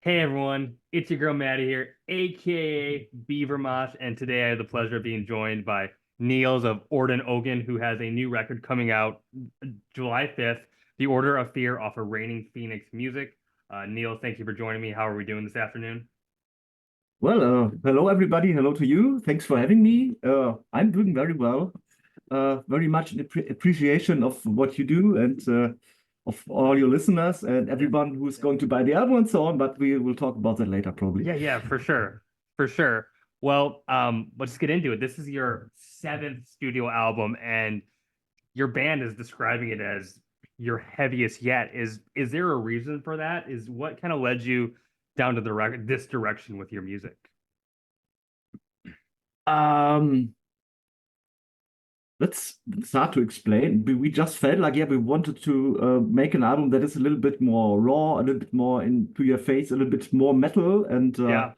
Hey everyone, it's your girl Maddie here, aka Beaver Moss, and today I have the pleasure of being joined by Niels of Orden Ogan, who has a new record coming out July 5th, The Order of Fear off of Reigning Phoenix Music. Niels, thank you for joining me. How are we doing this afternoon? Hello everybody. Hello to you. Thanks for having me. I'm doing very well. Very much in appreciation of what you do and of all your listeners and Yeah. everyone who's going to buy the album and so on. But we will talk about that later, probably. Yeah, for sure. For sure. Well, let's get into it. This is your seventh studio album, and your band is describing it as your heaviest yet. Is there a reason for that? Is what kind of led you down to this direction with your music? Um, that's hard to explain. We just felt like, yeah, we wanted to make an album that is a little bit more raw, a little bit more into your face, a little bit more metal, and Yeah.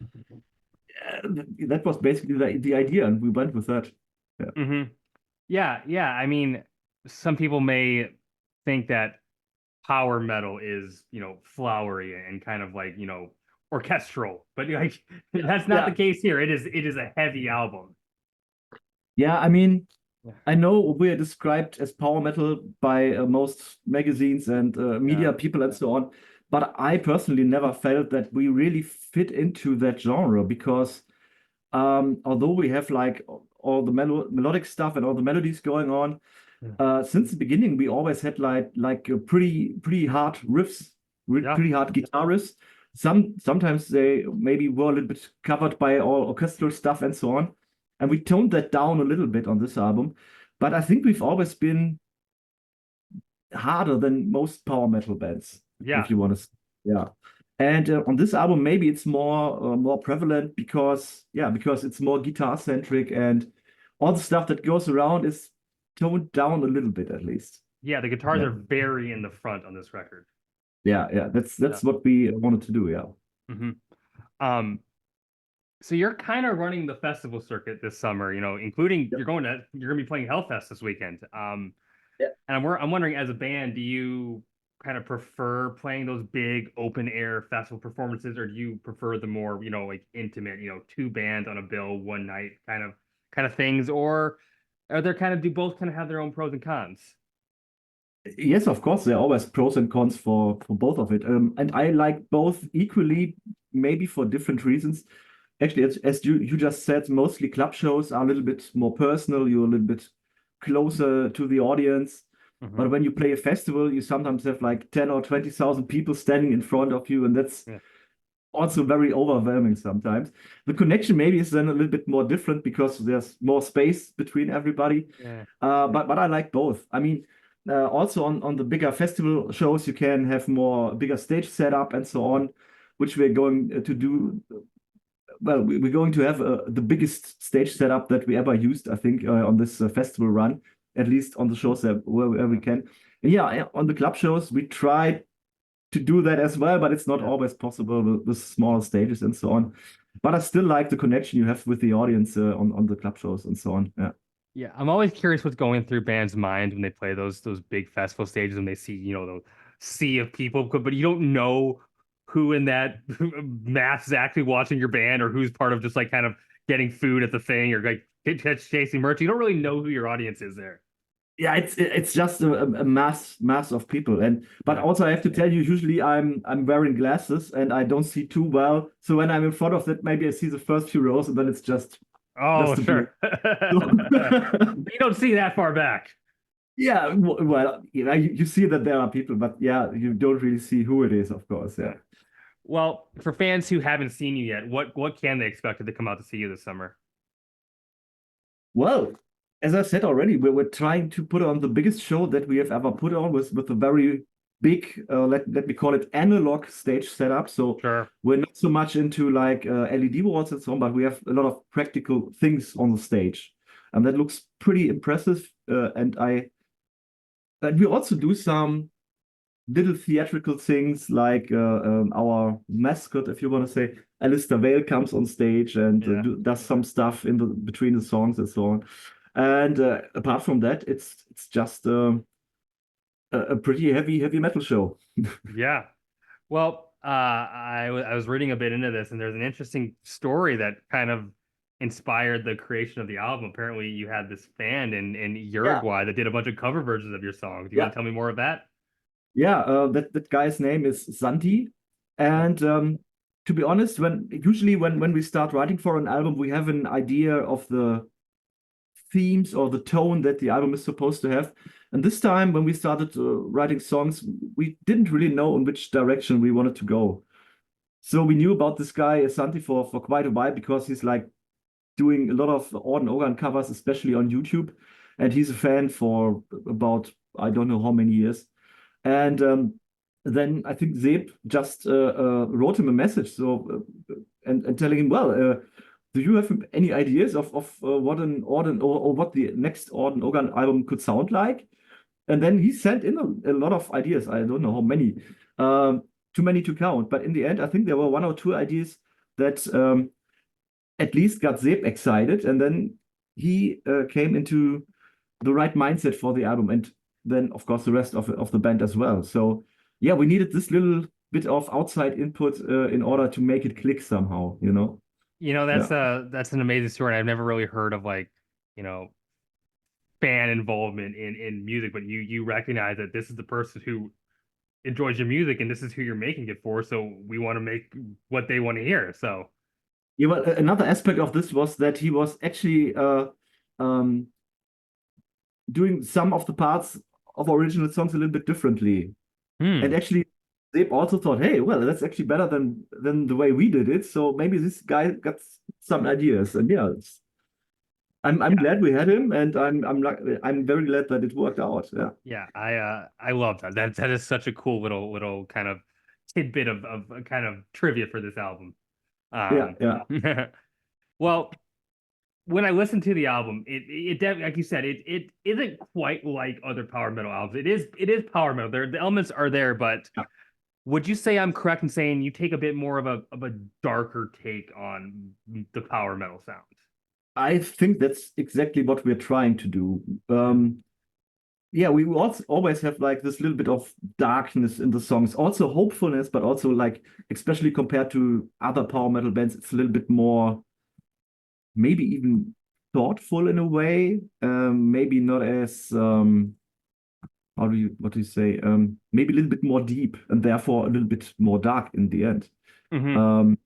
that was basically the idea, and we went with that. Yeah. hmm Yeah. I mean, some people may think that power metal is, flowery and kind of like, orchestral, but like that's not the Yeah. case here. It is a heavy album. Yeah, I mean, Yeah. I know we're described as power metal by most magazines and Yeah. media people and so on, but I personally never felt that we really fit into that genre because although we have like all the melodic stuff and all the melodies going on, Yeah. since the beginning we always had like a pretty hard riffs, Yeah. pretty hard guitarists. Sometimes they maybe were a little bit covered by all orchestral stuff and so on, and we toned that down a little bit on this album. But I think we've always been harder than most power metal bands, Yeah. if you want to. Yeah. And on this album, maybe it's more prevalent because because it's more guitar centric and all the stuff that goes around is toned down a little bit at least. Yeah, the guitars Yeah, are very in the front on this record. yeah. Yeah. That's what we wanted to do. Yeah. hmm Um, so you're kind of running the festival circuit this summer, including Yep. you're gonna be playing Hellfest this weekend. Yeah. And I'm wondering, as a band, do you kind of prefer playing those big open air festival performances, or do you prefer the more, like intimate, two bands on a bill one night kind of things, or are there kind of do both kind of have their own pros and cons? Yes, of course, there are always pros and cons for both of it. And I like both equally, maybe for different reasons. Actually, as you just said, mostly club shows are a little bit more personal. You're a little bit closer to the audience. hmm But when you play a festival, you sometimes have like 10 or 20,000 people standing in front of you, and that's Yeah. also very overwhelming sometimes. The connection maybe is then a little bit more different because there's more space between everybody. Yeah. But I like both. I mean, also on the bigger festival shows, you can have more bigger stage setup and so on, which we're going to do. Well, we're going to have the biggest stage setup that we ever used, I think, on this festival run, at least on the shows where we can. And yeah, on the club shows, we try to do that as well, but it's not Yeah. always possible with smaller stages and so on. But I still like the connection you have with the audience on the club shows and so on. Yeah. Yeah, I'm always curious what's going through bands' mind when they play those big festival stages and they see, the sea of people, but you don't know who in that mass is actually watching your band or who's part of just like kind of getting food at the thing or like chasing merch. You don't really know who your audience is there. Yeah, it's just a mass of people, and but Yeah. also I have to tell you, usually I'm wearing glasses and I don't see too well. So when I'm in front of that, maybe I see the first few rows, and then it's Oh, just a blur. sure. You don't see that far back. Yeah, well, you see that there are people, but yeah, you don't really see who it is, of course. Yeah. Yeah. Well, for fans who haven't seen you yet, what can they expect if they come out to see you this summer? Well, as I said already, we're trying to put on the biggest show that we have ever put on with a very big, let me call it analog stage setup. So Sure. we're not so much into like LED walls and so on, but we have a lot of practical things on the stage, and that looks pretty impressive. And we also do some little theatrical things like our mascot, if you want to say, Alistair Vale comes on stage and Yeah. does some stuff in the between the songs and so on. And apart from that, it's just a pretty heavy metal show. Yeah. Well, I was reading a bit into this, and there's an interesting story that kind of inspired the creation of the album. Apparently, you had this band in Yeah, Uruguay that did a bunch of cover versions of your songs. You want yeah, to tell me more of that? yeah. That guy's name is Santi, Yeah. and to be honest, when we start writing for an album, we have an idea of the themes or the tone that the album is supposed to have. And this time, when we started writing songs, we didn't really know in which direction we wanted to go. So we knew about this guy Santi for quite a while because he's like doing a lot of Orden Ogan covers, especially on YouTube, and he's a fan for about I don't know how many years. And then I think Zeb just wrote him a message, and telling him, well, do you have any ideas of what an Orden or what the next Orden Ogan album could sound like? And then he sent in a lot of ideas. I don't know how many, too many to count. But in the end, I think there were one or two ideas that at least got Zeb excited, and then he came into the right mindset for the album, and then of course the rest of the band as well. So yeah, we needed this little bit of outside input in order to make it click somehow, you know? Yeah. That's an amazing story. I've never really heard of like, you know, fan involvement in music, but you recognize that this is the person who enjoys your music and this is who you're making it for. So we want to make what they want to hear. So Yeah, well, another aspect of this was that he was actually um, doing some of the parts of original songs a little bit differently. And hmm. actually, Zeb also thought, hey, well, that's actually better than the way we did it. So maybe this guy got some ideas. And yeah, I'm Yeah. glad we had him, and I'm very glad that it worked out. Yeah, Yeah, I love that. That is such a cool little kind of tidbit of kind of trivia for this album. yeah, yeah, Well, when I listen to the album, it definitely, like you said, it isn't quite like other power metal albums. It is power metal. The elements are there, but yeah. would you say I'm correct in saying you take a bit more of a darker take on the power metal sound? I think that's exactly what we're trying to do. Mhm. Yeah, we will also always have like this little bit of darkness in the songs, also hopefulness, but also like, especially compared to other power metal bands, it's a little bit more, maybe even thoughtful in a way. Maybe not as what do you say? Maybe a little bit more deep and therefore a little bit more dark in the end. Hmm. Um,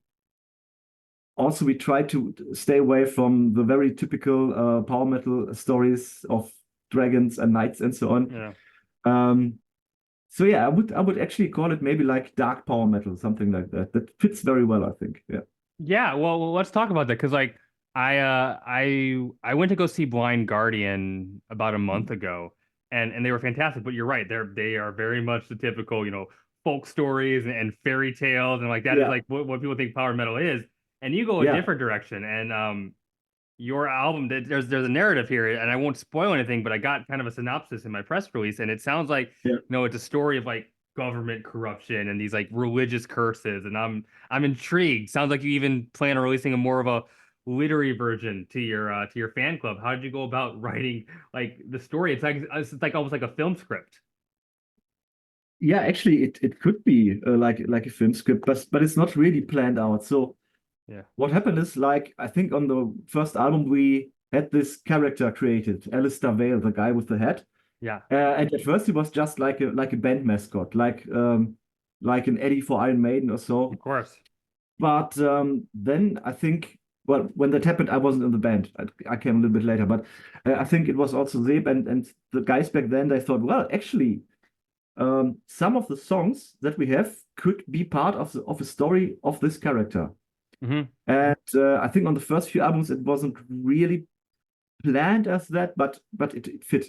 Also, we try to stay away from the very typical power metal stories of dragons and knights and so on. Yeah. Um, so yeah, I would actually call it maybe like dark power metal, something like that. That fits very well, I think. Yeah. Yeah, well, let's talk about that because like I went to go see Blind Guardian about a month ago, and they were fantastic. But you're right, they are very much the typical, folk stories and fairy tales, and like that is Yeah. like what people think power metal is. And you go a Yeah. different direction, and your album, there's a narrative here, and I won't spoil anything, but I got kind of a synopsis in my press release, and it sounds like Yeah. it's a story of like government corruption and these like religious curses, and I'm intrigued. Sounds like you even plan on releasing a more of a literary version to your fan club. How did you go about writing like the story? It's like almost like a film script. Yeah, actually, it could be like a film script, but it's not really planned out. So Yeah, what happened is like I think on the first album we had this character created, Alistair Vale, the guy with the hat. yeah, And at first he was just like a band mascot, like an Eddie for Iron Maiden or so. of course. But then I think, well, when that happened, I wasn't in the band. I came a little bit later, but I think it was also Zeb and the guys back then. They thought, well, actually, some of the songs that we have could be part of a story of this character. Hmm. And I think on the first few albums, it wasn't really planned as that, but it fit.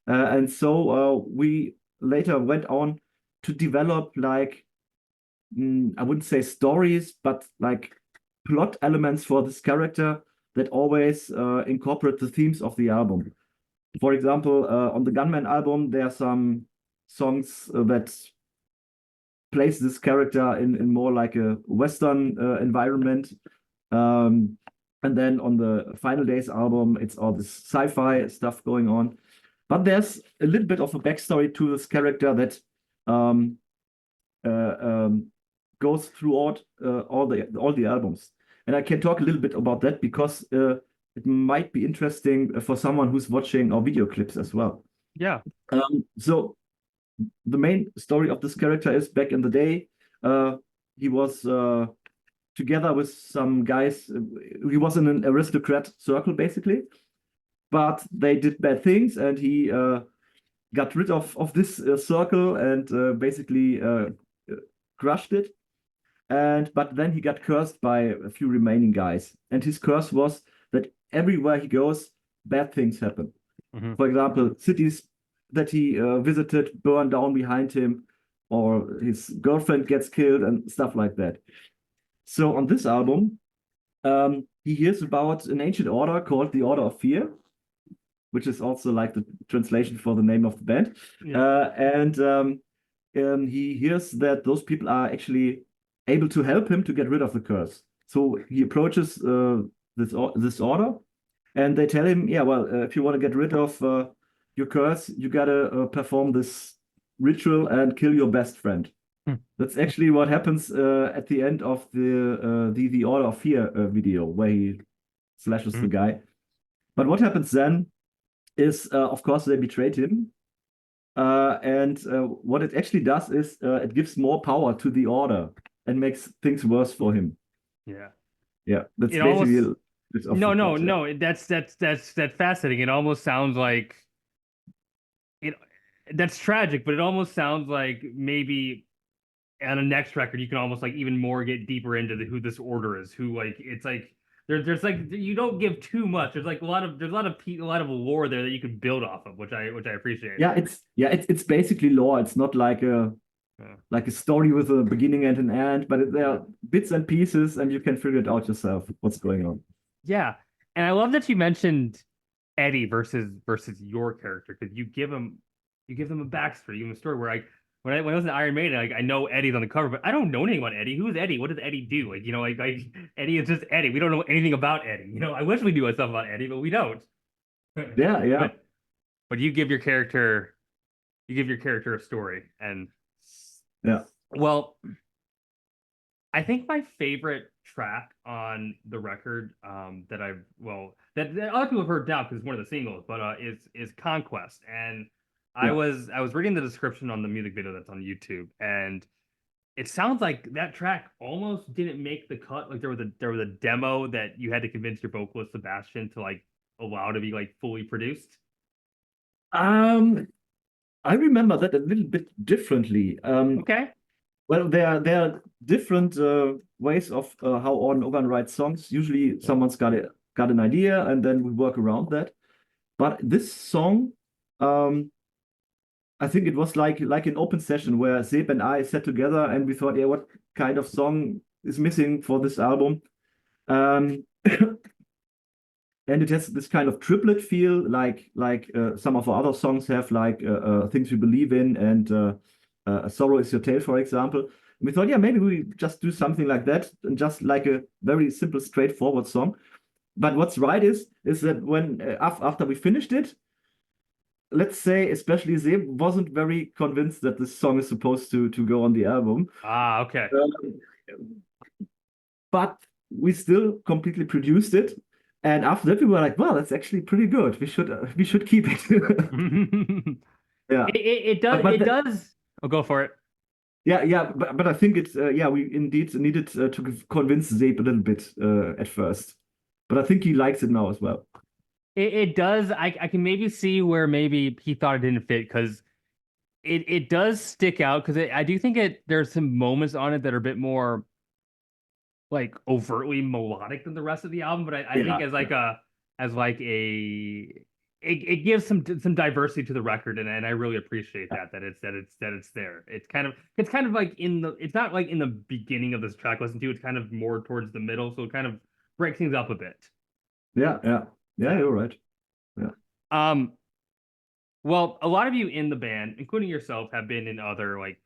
And so we later went on to develop like I wouldn't say stories, but like plot elements for this character that always incorporate the themes of the album. For example, on the Gunman album, there are some songs that place this character in more like a Western environment. Um, and then on the Final Days album, it's all this sci-fi stuff going on. But there's a little bit of a backstory to this character that um, uh, um, goes throughout all the albums. And I can talk a little bit about that because it might be interesting for someone who's watching our video clips as well. Yeah. So the main story of this character is back in the day, he was together with some guys. He was in an aristocrat circle, basically, but they did bad things, and he got rid of this circle and basically crushed it. But then he got cursed by a few remaining guys, and his curse was that everywhere he goes, bad things happen. Mm-hmm. For example, cities that he visited burn down behind him, or his girlfriend gets killed, and stuff like that. So on this album, he hears about an ancient order called the Order of Fear, which is also like the translation for the name of the band. Yeah. And he hears that those people are actually able to help him to get rid of the curse. So he approaches this order, and they tell him, yeah, well, if you want to get rid of your curse, you gotta perform this ritual and kill your best friend. Hmm. That's actually what happens at the end of the Order of Fear video, where he slashes the guy. But what happens then is, of course, they betrayed him. And what it actually does is it gives more power to the order and makes things worse for him. Yeah. Yeah, that's It basically almost a bit of no, the no, plot. Yeah. no. That's fascinating. It almost sounds like it. That's tragic, but it almost sounds like maybe on a next record you can almost like even more get deeper into who this order is. Who like it's like there's like you don't give too much. There's like a lot of lore there that you can build off of, which I appreciate. It's basically lore. It's not Yeah. like a story with a beginning and an end, but there are bits and pieces, and you can figure it out yourself what's going on. Yeah, and I love that you mentioned Eddie versus your character because you give them a backstory, you give them a story where when I was in Iron Maiden, like I know Eddie's on the cover, but I don't know anything about Eddie. Who is Eddie? What does Eddie do? Like like Eddie is just Eddie. We don't know anything about Eddie. I wish we knew stuff about Eddie, but we don't. Yeah, yeah, But you give your character a story, and yeah. well, I think my favorite track on the record that I've well that other people have heard now because it's one of the singles, but is Conquest. And Yeah. I was reading the description on the music video that's on YouTube, and it sounds like that track almost didn't make the cut. Like there was a demo that you had to convince your vocalist Sebastian to like allow to be like fully produced. Um, I remember that a little bit differently. Okay. Well, there are different ways of how Orden Ogan writes songs. Usually, Yeah. someone's got an idea, and then we work around that. But this song, um, I think it was like an open session where Seb and I sat together and we thought, yeah, what kind of song is missing for this album? Um, and it has this kind of triplet feel, like some of our other songs have, like "Things We Believe In" and "Sorrow Is Your Tale," for example. And we thought, yeah, maybe we just do something like that, and just like a very simple, straightforward song. But what's right is that when after we finished it, let's say especially Zeb wasn't very convinced that this song is supposed to go on the album. Ah, okay. Um, but we still completely produced it. And after that, we were like, "Well, that's actually pretty good. We should keep it." Yeah, Does but but it the, does. I'll go for it. yeah, but I think it's yeah, we indeed needed to convince Zeb a little bit at first, but I think he likes it now as well. It does. I can maybe see where maybe he thought it didn't fit because it does stick out because I do think there's some moments on it that are a bit more like overtly melodic than the rest of the album. But I think Yeah, yeah, as like it gives some diversity to the record, and I really appreciate that it's there. It's kind of like it's not like in the beginning of this track listen to. It's kind of more towards the middle, so it kind of breaks things up a bit. yeah. Yeah. You're right. Yeah, Um. Well, a lot of you in the band, including yourself, have been in other like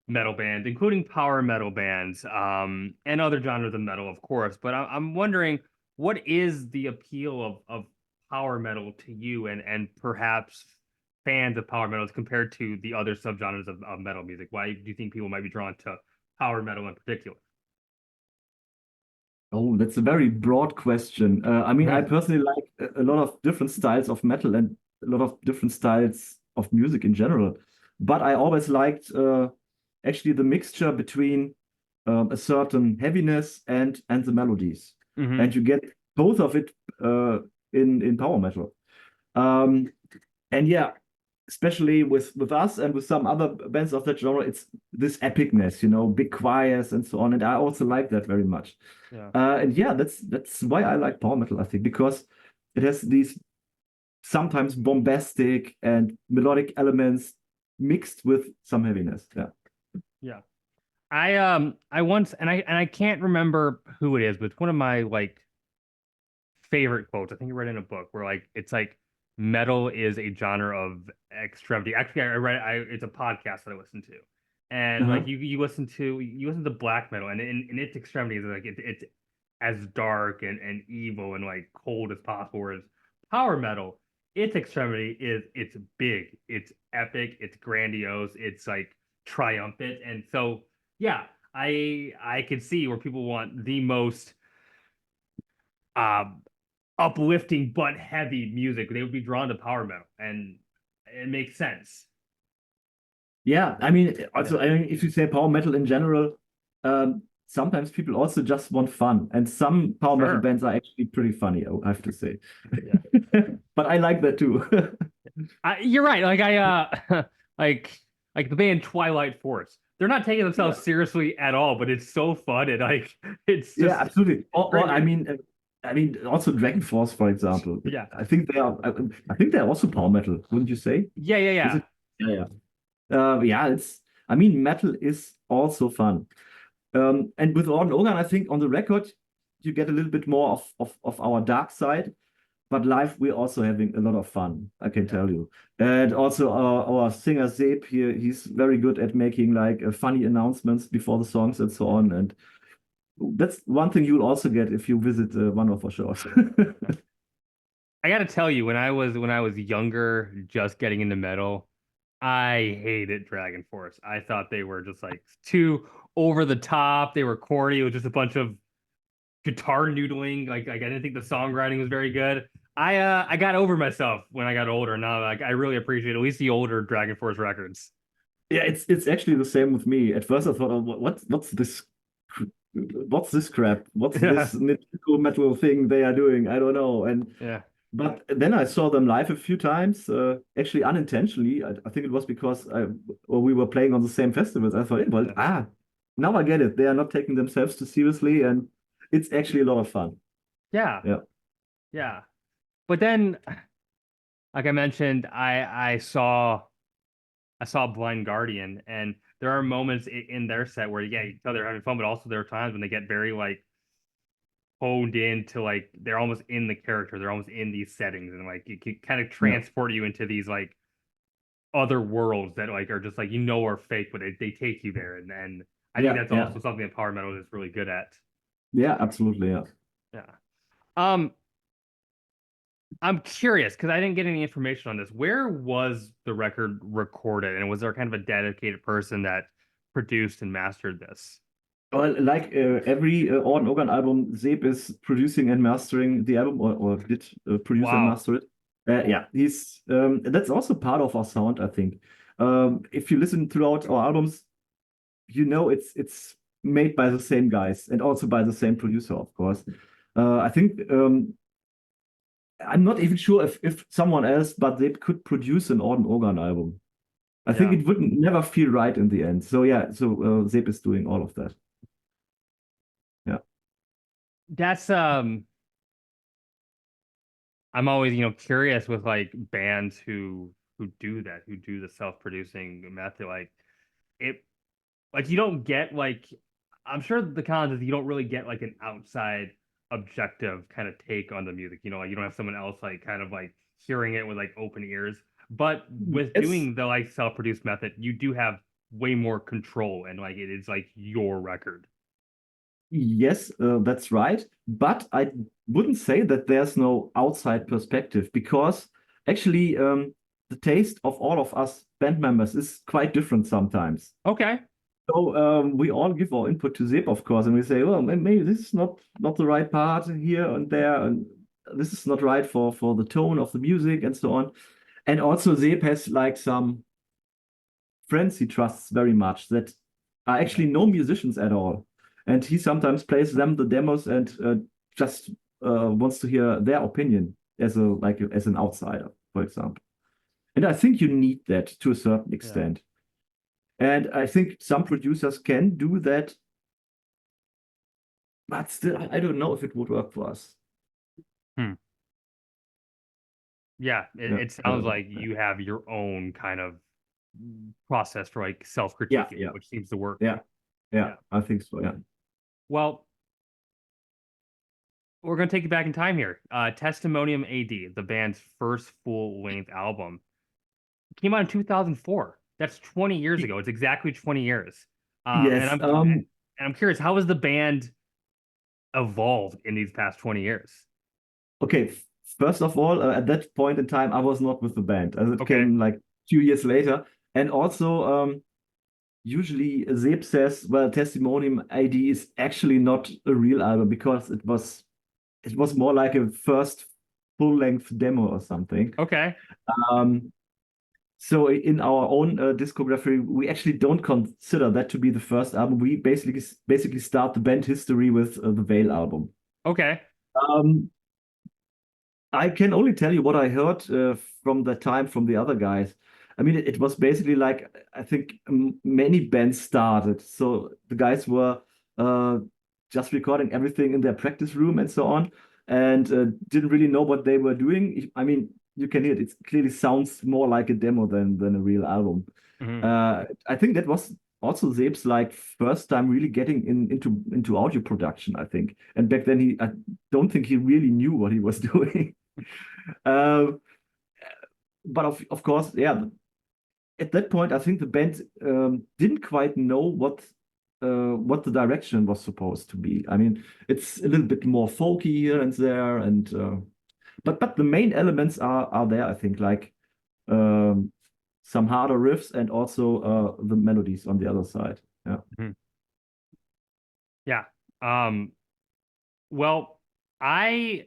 metal bands, including power metal bands, and other genres of metal, of course. But I'm wondering, what is the appeal of power metal to you, and perhaps fans of power metal as compared to the other subgenres of metal music? Why do you think people might be drawn to power metal in particular? Oh, that's a very broad question. I mean, I personally like a lot of different styles of metal and a lot of different styles of music in general. But I always liked actually the mixture between a certain heaviness and the melodies, Hmm. and you get both of it in power metal. Um, and yeah, especially with us and with some other bands of that genre, it's this epicness, big choirs and so on. And I also like that very much. Yeah. And yeah, that's why I like power metal, I think, because it has these sometimes bombastic and melodic elements mixed with some heaviness. Yeah. Yeah. I once and I can't remember who it is, but it's one of my like favorite quotes. I think I read in a book where like it's like metal is a genre of extremity. Actually, I read it's a podcast that I listened to. And like Uh-huh. you listen to black metal and in its extremities like it's as dark and evil and like cold as possible. Whereas power metal, its extremity is it's big, it's epic, it's grandiose, it's like triumphant. And so yeah, I could see where people want the most um uplifting but heavy music. They would be drawn to power metal, and it makes sense. Yeah, I mean, Yeah, also, I mean, if you say power metal in general, sometimes people also just want fun, and some power metal sure. bands are actually pretty funny, I have to say. Yeah, But I like that too. you're right. Like like like the band Twilight Force. They're not taking Yeah, themselves seriously at all, but it's so fun and like it's yeah, just absolutely. Or great music. I mean, also Dragon Force, for example. Yeah, I think they are. I think they're also power metal, wouldn't you say? yeah, yeah, Is yeah, it? Yeah, yeah. Yeah, it's. I mean, metal is also fun. And with Orden Ogan, I think on the record, you get a little bit more of our dark side. But live, we're also having a lot of fun, I can yeah. tell you. And also our singer Zeb here, he's very good at making like funny announcements before the songs and so on. And that's one thing you'll also get if you visit one of our shows. I gotta tell you, when I was younger, just getting into metal, I hated Dragon Force. I thought they were just like too over the top. They were corny. It was just a bunch of guitar noodling. Like I didn't think the songwriting was very good. I got over myself when I got older. Now like I really appreciate at least the older Dragon Force records. Yeah, it's actually the same with me. At first, I thought, oh, what's this? What's this crap? What's Yeah, this mythical metal thing they are doing? I don't know. And yeah, but then I saw them live a few times, actually unintentionally. I think it was because or we were playing on the same festivals. I thought, well, yeah, now I get it. They are not taking themselves too seriously, and it's actually a lot of fun. yeah, Yeah, yeah. But then, like I mentioned, I saw Blind Guardian, and there are moments in their set where yeah, you can tell they're having fun, but also there are times when they get very like honed in to like they're almost in the character, they're almost in these settings, and like it can kind of yeah, transport you into these like other worlds that like are just like are fake, but they take you there, and I think yeah, that's yeah, also something that power metal is really good at. yeah. Absolutely, yeah. Yeah. Um, I'm curious because I didn't get any information on this. Where was the record recorded, and was there kind of a dedicated person that produced and mastered this? Well, like every Orden Ogan album, Zeb is producing and mastering the album, or did produce and Wow. master it. Yeah, he's that's also part of our sound, I think. If you listen throughout our albums, it's made by the same guys and also by the same producer, of course. I think I'm not even sure if someone else but they could produce an Orden Organ album. I think Yeah. it would never feel right in the end. So yeah, so Zeb is doing all of that. Yeah. That's I'm always, curious with like bands who do that, who do the self-producing method. Like it like you don't get like I'm sure the cons is you don't really get like an outside objective kind of take on the music. Like you don't have someone else like kind of like hearing it with like open ears. But with Yes, doing the like self-produced method, you do have way more control and like it is like your record. yes, that's right. But I wouldn't say that there's no outside perspective because actually, the taste of all of us band members is quite different sometimes. Okay. So we all give our input to Zeb, of course, and we say, well, maybe this is not the right part here and there, and this is not right for the tone of the music and so on. And also Zeb has like some friends he trusts very much that are actually no musicians at all, and he sometimes plays them the demos and just wants to hear their opinion as a like as an outsider, for example. And I think you need that to a certain Yeah. extent. And I think some producers can do that, but still, I don't know if it would work for us. Hmm. Yeah, Yeah, it I sounds don't know. like you have your own kind of process for like Yeah, self-critiquing, yeah, which seems to work. yeah, yeah. Yeah. I think so. Yeah. Well, we're gonna take you back in time here. Testimonium AD, the band's first full-length album, came out in 2004. That's 20 years ago. It's exactly 20 years. And Yes. I'm curious, how has the band evolved in these past 20 years? Okay. First of all, at that point in time, I was not with the band, as it Okay. came like 2 years later. And also, usually Zeb says, well, Testimonium AD is actually not a real album because it was more like a first full-length demo or something. Okay. Um, So in our own discography, we actually don't consider that to be the first album. We basically start the band history with the Veil album. Okay. Um, I can only tell you what I heard from that time from the other guys. I mean, it was basically like I think many bands started. So the guys were uh, just recording everything in their practice room and so on, and didn't really know what they were doing. I mean, you can hear it. It clearly sounds more like a demo than a real album. Mhm. I think that was also Zeb's like first time really getting into audio production, I think. And back then I don't think he really knew what he was doing. Uh, but of course, yeah, at that point, I think the band didn't quite know what the direction was supposed to be. I mean, it's a little bit more folky here and there, and but the main elements are there. I think like um, some harder riffs and also the melodies on the other side. Yeah. Mhm. Yeah. Um, well, I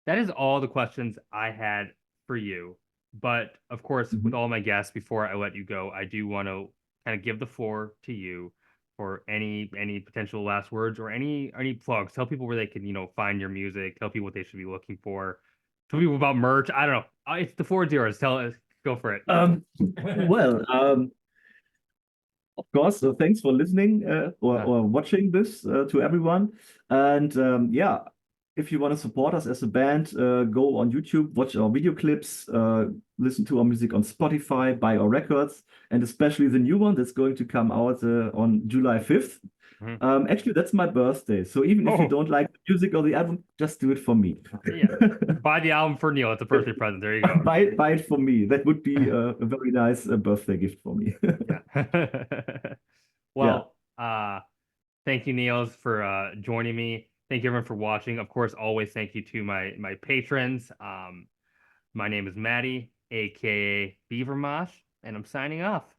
that is all the questions I had for you. But of course, with Mhm. all my guests, before I let you go, I do want to kind of give the floor to you for any potential last words or any plugs. Tell people where they can, find your music. Tell people what they should be looking for. Tell people about merch. I don't know. It's the floor is yours. Tell us. Go for it. Well, of course, thanks for listening Yeah. or watching this to everyone. And yeah, if you want to support us as a band, go on YouTube, watch our video clips, listen to our music on Spotify, buy our records, and especially the new one that's going to come out on July 5th. Mhm. Actually, that's my birthday. So even if you Oh, don't like the music or the album, just do it for me. yeah. Buy the album for Neil. It's a birthday present. There you go. Buy it for me. That would be a very nice birthday gift for me. Yeah. Yeah. Well, thank you, Niels, for joining me. Thank you everyone for watching. Of course, always thank you to my patrons. My name is Maddie, aka Beavermosh, and I'm signing off.